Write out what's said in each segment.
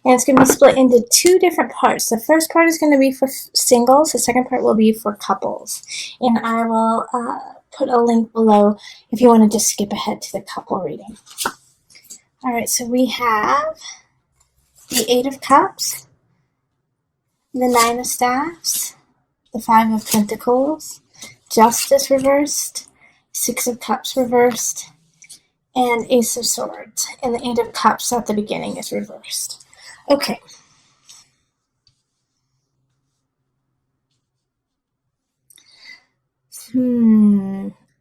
And it's going to be split into two different parts. The first part is going to be for singles. The second part will be for couples. And I will put a link below if you want to just skip ahead to the couple reading. All right, so we have the Eight of Cups, the Nine of Staffs, the Five of Pentacles, Justice reversed, Six of Cups reversed, and Ace of Swords. And the Eight of Cups at the beginning is reversed. Okay.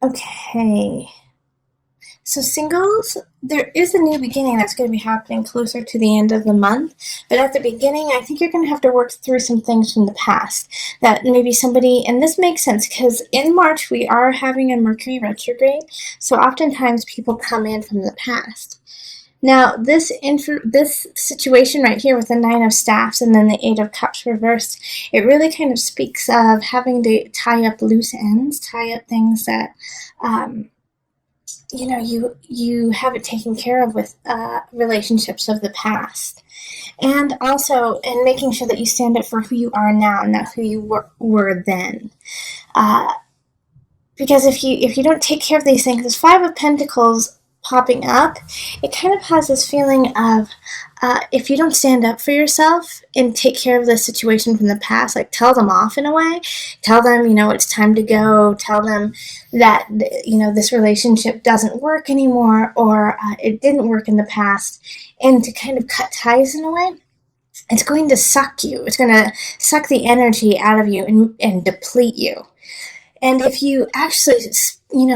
Okay. So singles, there is a new beginning that's going to be happening closer to the end of the month. But at the beginning, I think you're going to have to work through some things from the past. That maybe somebody, and this makes sense because in March we are having a Mercury retrograde. So oftentimes people come in from the past. Now, this situation right here with the Nine of Staffs and then the Eight of Cups reversed, it really kind of speaks of having to tie up loose ends, tie up things that, you haven't taken care of with relationships of the past. And also in making sure that you stand up for who you are now, not who you were then. Because if you don't take care of these things, this Five of Pentacles popping up, it kind of has this feeling of if you don't stand up for yourself and take care of the situation from the past, like tell them off in a way, tell them, it's time to go, tell them that, this relationship doesn't work anymore, or it didn't work in the past, and to kind of cut ties in a way, it's going to suck you. It's going to suck the energy out of you and deplete you. And if you actually,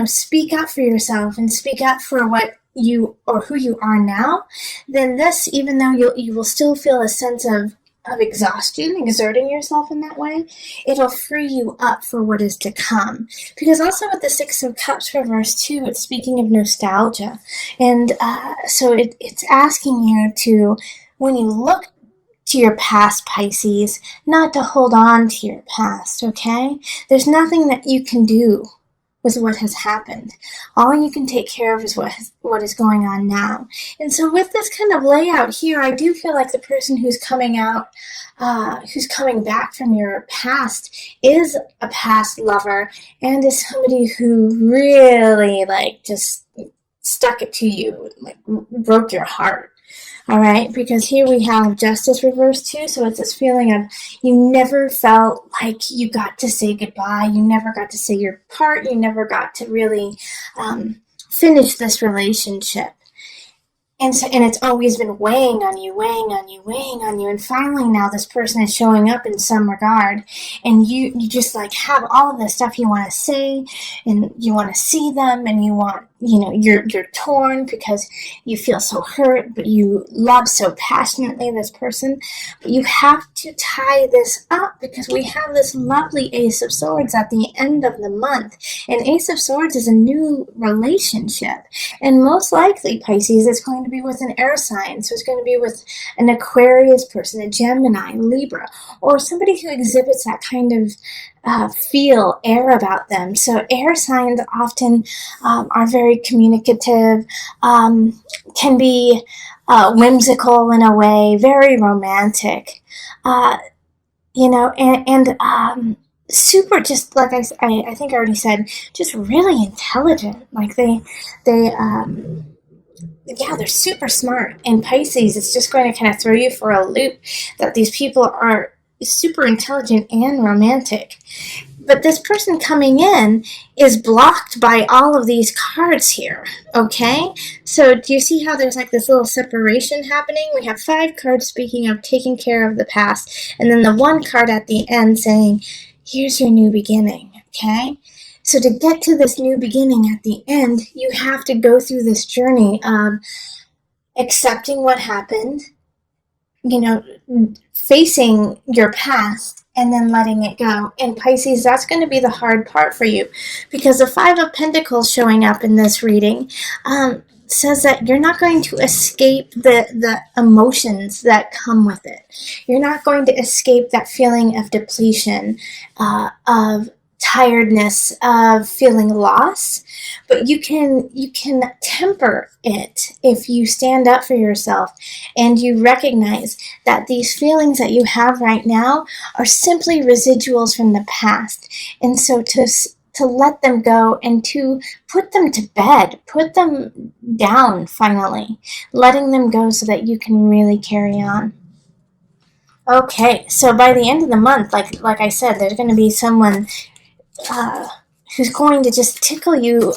speak up for yourself and speak up for what you or who you are now, then this, even though you will still feel a sense of exhaustion, exerting yourself in that way, it'll free you up for what is to come. Because also with the Six of Cups reversed too, it's speaking of nostalgia. And so it's asking you to, when you look to your past, Pisces, not to hold on to your past, okay? There's nothing that you can do with what has happened. All you can take care of is what is going on now. And so with this kind of layout here, I do feel like the person who's coming out, who's coming back from your past is a past lover and is somebody who really just stuck it to you, broke your heart. All right, because here we have Justice reversed too, so it's this feeling of you never felt like you got to say goodbye, you never got to say your part, you never got to really finish this relationship. And it's always been weighing on you, and finally now this person is showing up in some regard, and you just have all of the stuff you want to say, and you want to see them, and you want, you're torn because you feel so hurt, but you love so passionately this person. But you have to tie this up because we have this lovely Ace of Swords at the end of the month, and Ace of Swords is a new relationship, and most likely, Pisces, it's going to be with an air sign. So it's going to be with an Aquarius person, a Gemini, Libra, or somebody who exhibits that kind of air about them. So air signs often are very communicative, can be whimsical in a way, very romantic, and super, just like I think I already said, just really intelligent. They're super smart. And Pisces, it's just going to kind of throw you for a loop that these people are super intelligent and romantic. But this person coming in is blocked by all of these cards here, okay? So do you see how there's this little separation happening? We have 5 cards speaking of taking care of the past, and then the one card at the end saying, here's your new beginning, okay? So to get to this new beginning at the end, you have to go through this journey of accepting what happened, facing your past, and then letting it go. And Pisces, that's going to be the hard part for you, because the Five of Pentacles showing up in this reading says that you're not going to escape the emotions that come with it. You're not going to escape that feeling of depletion, of tiredness of feeling loss, but you can temper it if you stand up for yourself and you recognize that these feelings that you have right now are simply residuals from the past. And so to let them go and to put them to bed, put them down finally, letting them go so that you can really carry on. Okay, so by the end of the month, like I said, there's going to be someone who's going to just tickle you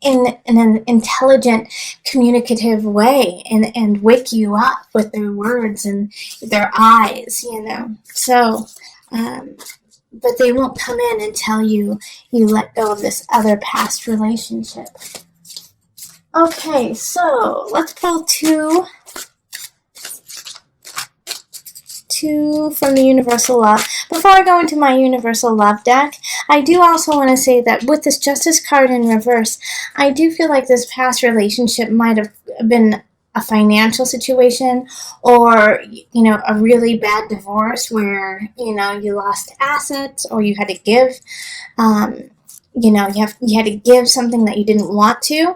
in an intelligent, communicative way and wake you up with their words and their eyes, So, but they won't come in until you let go of this other past relationship. Okay, so let's pull two from the Universal Love. Before I go into my Universal Love deck, I do also want to say that with this Justice card in reverse, I do feel like this past relationship might have been a financial situation or, a really bad divorce where, you lost assets or you had to give, you had to give something that you didn't want to.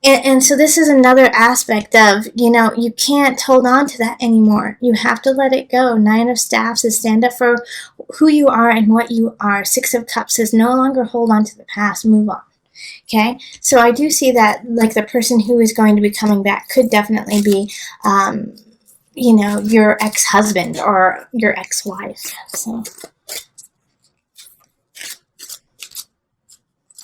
And so this is another aspect of, you can't hold on to that anymore. You have to let it go. 9 of Staffs is stand up for who you are and what you are. 6 of Cups is no longer hold on to the past, move on. Okay? So I do see that, like, the person who is going to be coming back could definitely be, your ex-husband or your ex-wife. So.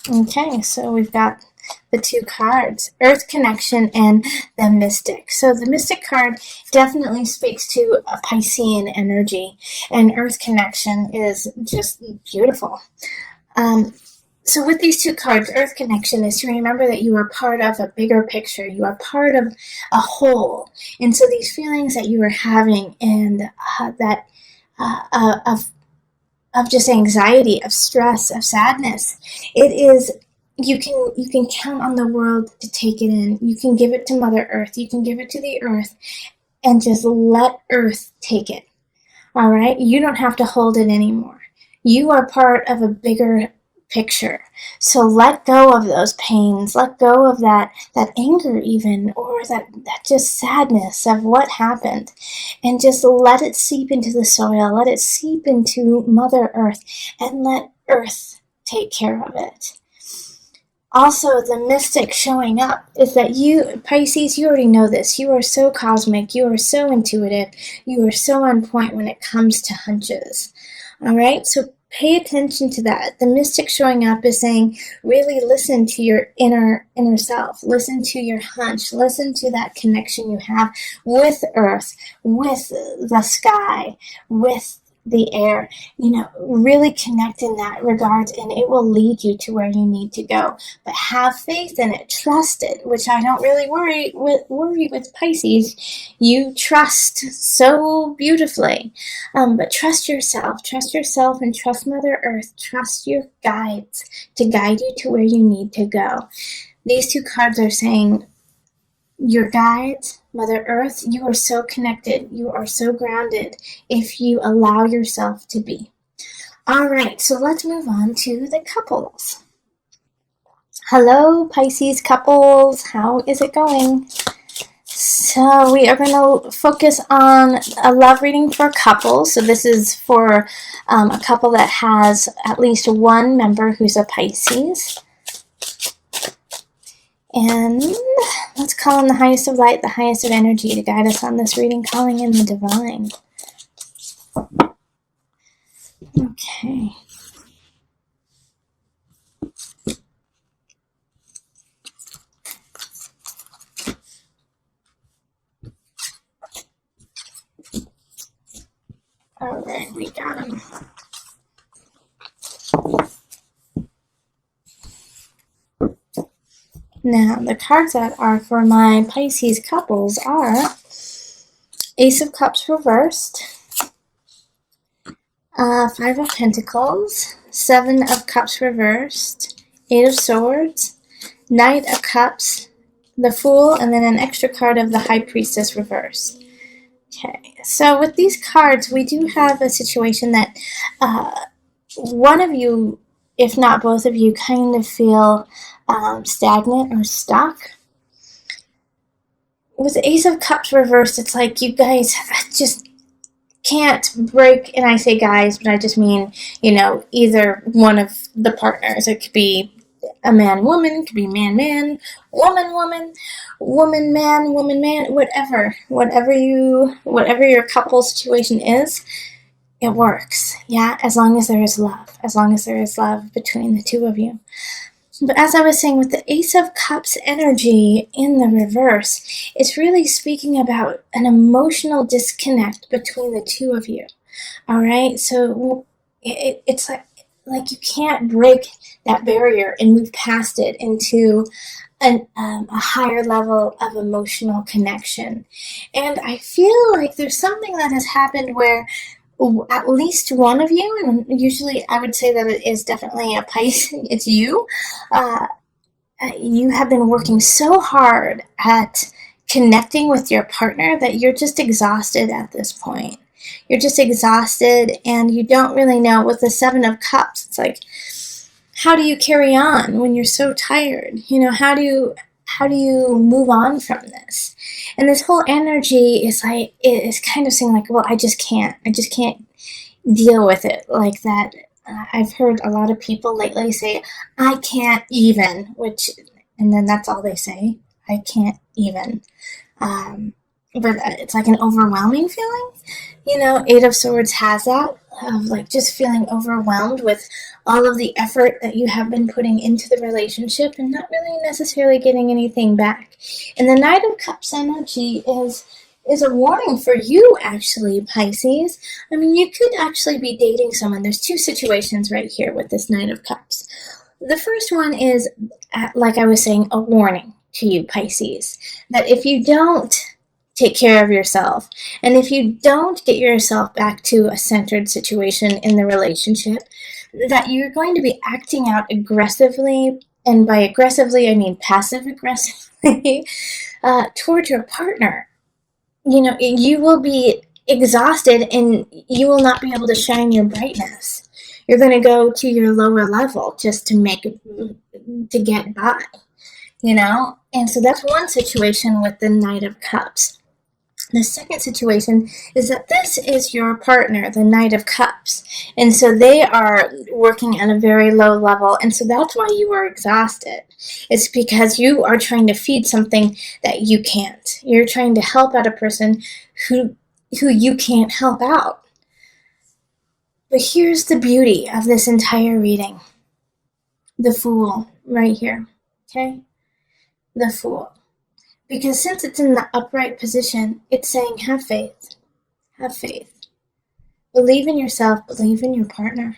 Okay, so we've got the 2 cards, Earth Connection and the Mystic. So the Mystic card definitely speaks to a Piscean energy, and Earth Connection is just beautiful. So with these 2 cards, Earth Connection is to remember that you are part of a bigger picture. You are part of a whole. And so these feelings that you are having and of just anxiety, of stress, of sadness, it is... You can count on the world to take it in. You can give it to Mother Earth. You can give it to the Earth and just let Earth take it. All right? You don't have to hold it anymore. You are part of a bigger picture. So let go of those pains. Let go of that anger even, or that just sadness of what happened. And just let it seep into the soil. Let it seep into Mother Earth and let Earth take care of it. Also, the Mystic showing up is that you, Pisces, you already know this. You are so cosmic. You are so intuitive. You are so on point when it comes to hunches. All right? So pay attention to that. The Mystic showing up is saying, really listen to your inner self. Listen to your hunch. Listen to that connection you have with Earth, with the sky, with the air, really connect in that regard, and it will lead you to where you need to go. But have faith in it, trust it, which I don't really worry with Pisces. You trust so beautifully, but trust yourself, and trust Mother Earth, trust your guides to guide you to where you need to go. These 2 cards are saying, your guides, Mother Earth, you are so connected. You are so grounded if you allow yourself to be. All right, so let's move on to the couples. Hello, Pisces couples. How is it going? So we are going to focus on a love reading for couples. So this is for a couple that has at least one member who's a Pisces. And let's call in the highest of light, the highest of energy to guide us on this reading, calling in the divine. Okay. All right, we got him. Now, the cards that are for my Pisces couples are Ace of Cups reversed, 5 of Pentacles, 7 of Cups reversed, 8 of Swords, Knight of Cups, the Fool, and then an extra card of the High Priestess reversed. Okay, so with these cards, we do have a situation that one of you if not both of you, kind of feel stagnant or stuck. With the Ace of Cups reversed, it's like you guys just can't break, and I say guys, but I just mean, either one of the partners. It could be a man, woman, it could be man, man, woman, woman, woman, man, whatever your couple situation is, it works. Yeah, as long as there is love between the two of you. But as I was saying, with the Ace of Cups energy in the reverse, it's really speaking about an emotional disconnect between the two of you. All right? So it's like you can't break that barrier and move past it into a higher level of emotional connection. And I feel like there's something that has happened where at least one of you, and usually I would say that it is definitely a Pisces, it's you, you have been working so hard at connecting with your partner that you're just exhausted at this point. You're just exhausted, and you don't really know. With the Seven of Cups, it's like, how do you carry on when you're so tired? How do you move on from this? And this whole energy is kind of saying like, well, I just can't deal with it like that. I've heard a lot of people lately say, I can't even, and then that's all they say, I can't even. But it's like an overwhelming feeling. Eight of Swords has that, of like just feeling overwhelmed with all of the effort that you have been putting into the relationship and not really necessarily getting anything back. And the Knight of Cups energy is a warning for you, actually, Pisces. I mean, you could actually be dating someone. There's two situations right here with this Knight of Cups. The first one is, like I was saying, a warning to you, Pisces, that if you don't take care of yourself, and if you don't get yourself back to a centered situation in the relationship, that you're going to be acting out aggressively, and by aggressively I mean passive aggressively, toward your partner. You will be exhausted and you will not be able to shine your brightness. You're going to go to your lower level just to get by, And so that's one situation with the Knight of Cups. The second situation is that this is your partner, the Knight of Cups. And so they are working at a very low level. And so that's why you are exhausted. It's because you are trying to feed something that you can't. You're trying to help out a person who you can't help out. But here's the beauty of this entire reading. The Fool, right here. Okay? The Fool. Because since it's in the upright position, it's saying, have faith. Have faith. Believe in yourself. Believe in your partner.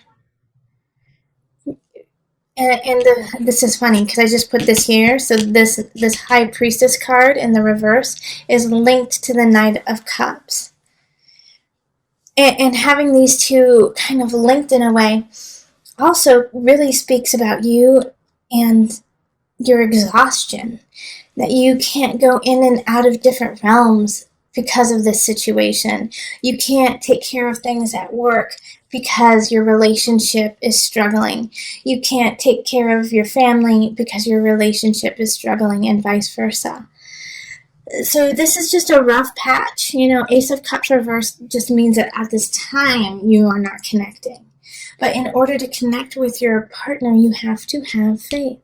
And this is funny because I just put this here. So this High Priestess card in the reverse is linked to the Knight of Cups. And having these two kind of linked in a way also really speaks about you and your exhaustion. That you can't go in and out of different realms because of this situation. You can't take care of things at work because your relationship is struggling. You can't take care of your family because your relationship is struggling, and vice versa. So this is just a rough patch. Ace of Cups reversed just means that at this time you are not connecting. But in order to connect with your partner, you have to have faith.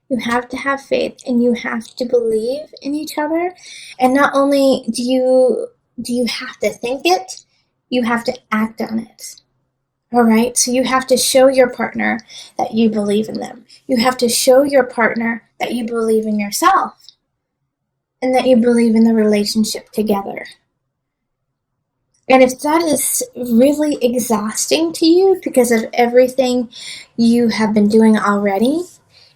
You have to have faith, and you have to believe in each other. And not only do you have to think it, you have to act on it. All right? So you have to show your partner that you believe in them. You have to show your partner that you believe in yourself and that you believe in the relationship together. And if that is really exhausting to you because of everything you have been doing already,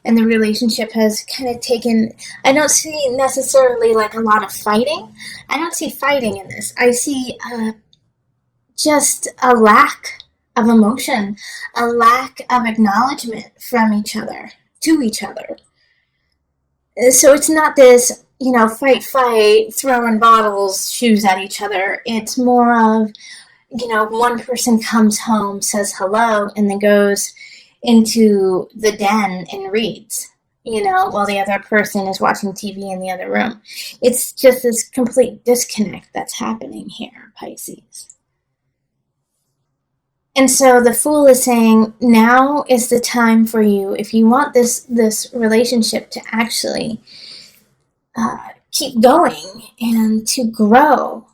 and the relationship has kind of taken, I don't see necessarily like a lot of fighting. I don't see fighting in this. I see just a lack of emotion, a lack of acknowledgement from each other, to each other. So it's not this, fight, throwing bottles, shoes at each other. It's more of, one person comes home, says hello, and then goes into the den and reads, while the other person is watching TV in the other room. It's just this complete disconnect that's happening here, Pisces. And so the Fool is saying, now is the time for you, if you want this relationship to actually keep going and to grow,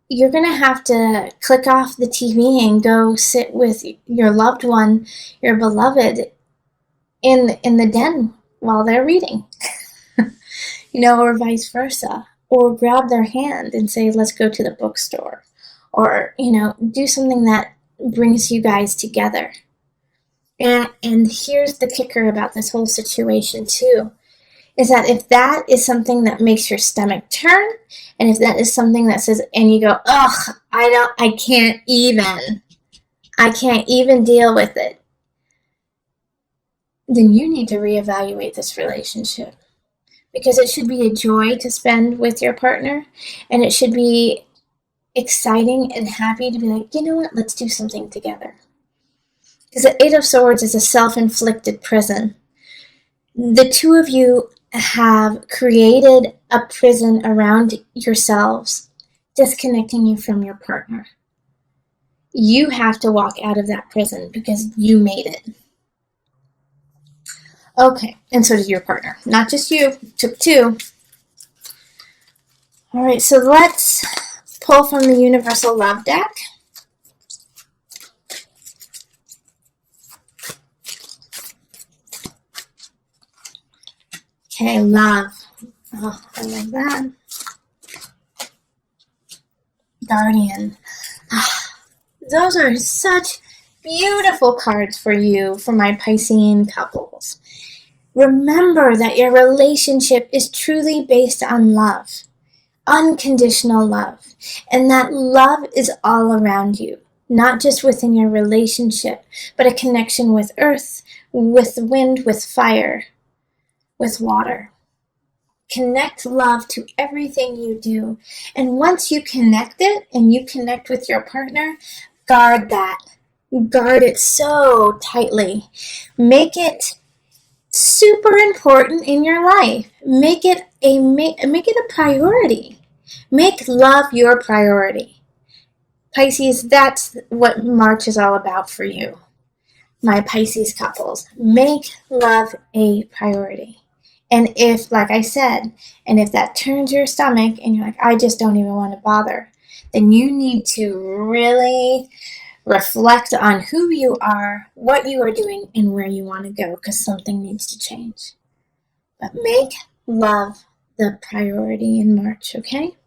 you're going to have to click off the TV and go sit with your loved one, your beloved, in the den while they're reading, or vice versa. Or grab their hand and say, let's go to the bookstore. Or, do something that brings you guys together. And here's the kicker about this whole situation too, is that if that is something that makes your stomach turn, and if that is something that says, and you go, ugh, I can't even deal with it, then you need to reevaluate this relationship. Because it should be a joy to spend with your partner, and it should be exciting and happy to be like, you know what, let's do something together. Because the Eight of Swords is a self-inflicted prison. The two of you have created a prison around yourselves, disconnecting you from your partner. You have to walk out of that prison because you made it. Okay, and so did your partner. Not just you, took two. All right, so let's pull from the Universal Love deck. Okay, love. Oh, I like that. Guardian. Those are such beautiful cards for you, for my Piscean couples. Remember that your relationship is truly based on love, unconditional love, and that love is all around you, not just within your relationship, but a connection with earth, with wind, with fire, with water. Connect love to everything you do. And once you connect it and you connect with your partner, guard that. Guard it so tightly. Make it super important in your life. Make it a priority. Make love your priority. Pisces, that's what March is all about for you. My Pisces couples, make love a priority. And if, like I said, and if that turns your stomach and you're like, I just don't even want to bother, then you need to really reflect on who you are, what you are doing, and where you want to go, because something needs to change. But make love the priority in March, okay?